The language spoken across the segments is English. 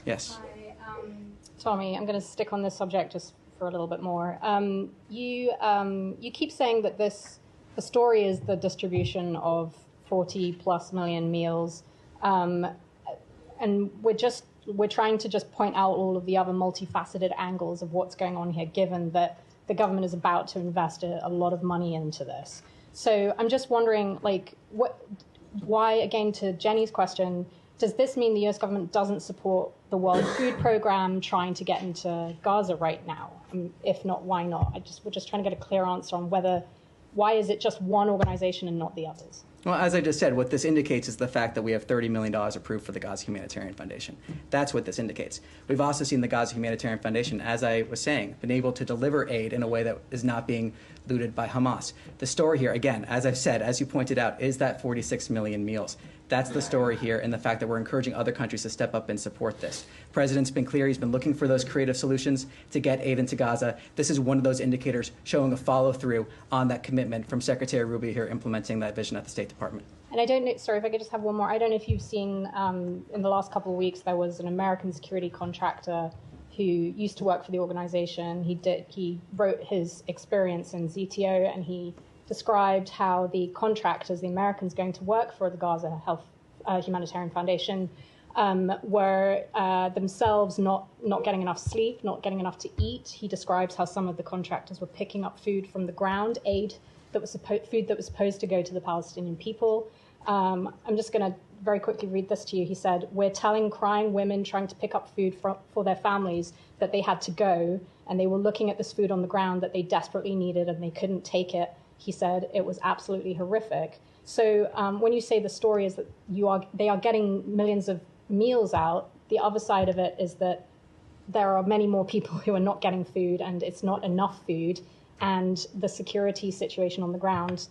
Yes. Hi, Tommy, I'm going to stick on this subject just for a little bit more. You keep saying that the story is the distribution of 40+ million meals, and we're trying to just point out all of the other multifaceted angles of what's going on here, given that the government is about to invest a lot of money into this. So I'm just wondering, why, again, to Jenny's question, does this mean the U.S. government doesn't support the World Food Program trying to get into Gaza right now? If not, why not? We're just trying to get a clear answer on why is it just one organization and not the others? Well, as I just said, what this indicates is the fact that we have $30 million approved for the Gaza Humanitarian Foundation. That's what this indicates. We've also seen the Gaza Humanitarian Foundation, as I was saying, been able to deliver aid in a way that is not being looted by Hamas. The story here, again, as I've said, as you pointed out, is that 46 million meals. That's the story here, and the fact that we're encouraging other countries to step up and support this. The president's been clear. He's been looking for those creative solutions to get aid into Gaza. This is one of those indicators showing a follow-through on that commitment from Secretary Rubio here implementing that vision at the State Department. And I don't know, sorry, if I could just have one more. I don't know if you've seen in the last couple of weeks, there was an American security contractor who used to work for the organization. He wrote his experience in ZTO, and he described how the contractors, the Americans going to work for the Gaza Humanitarian Foundation, were themselves not getting enough sleep, not getting enough to eat. He describes how some of the contractors were picking up food from the ground, food that was supposed to go to the Palestinian people. I'm just going to very quickly read this to you. He said, "We're telling crying women trying to pick up food for their families that they had to go, and they were looking at this food on the ground that they desperately needed, and they couldn't take it." He said it was absolutely horrific. So when you say the story is that they are getting millions of meals out, the other side of it is that there are many more people who are not getting food, and it's not enough food. And the security situation on the ground,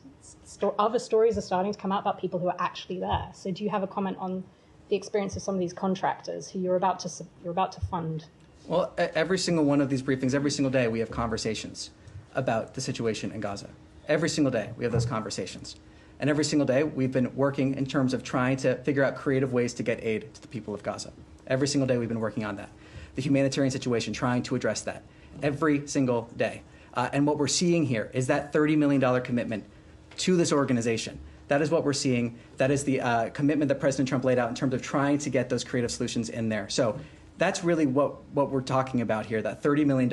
other stories are starting to come out about people who are actually there. So do you have a comment on the experience of some of these contractors who you're about to fund? Well, every single one of these briefings, every single day, we have conversations about the situation in Gaza. Every single day, we have those conversations. And every single day, we've been working in terms of trying to figure out creative ways to get aid to the people of Gaza. Every single day, we've been working on that. The humanitarian situation, trying to address that. Every single day. And what we're seeing here is that $30 million commitment to this organization. That is what we're seeing. That is the commitment that President Trump laid out in terms of trying to get those creative solutions in there. So that's really what we're talking about here, that $30 million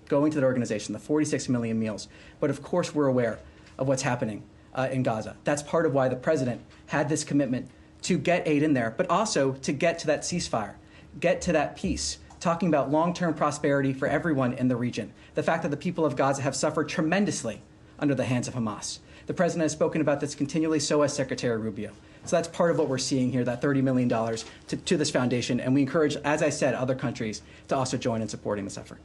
going to that organization, the 46 million meals. But of course, we're aware of what's happening in Gaza. That's part of why the president had this commitment to get aid in there, but also to get to that ceasefire, get to that peace, talking about long-term prosperity for everyone in the region. The fact that the people of Gaza have suffered tremendously under the hands of Hamas. The president has spoken about this continually, so has Secretary Rubio. So that's part of what we're seeing here, that $30 million to this foundation. And we encourage, as I said, other countries to also join in supporting this effort.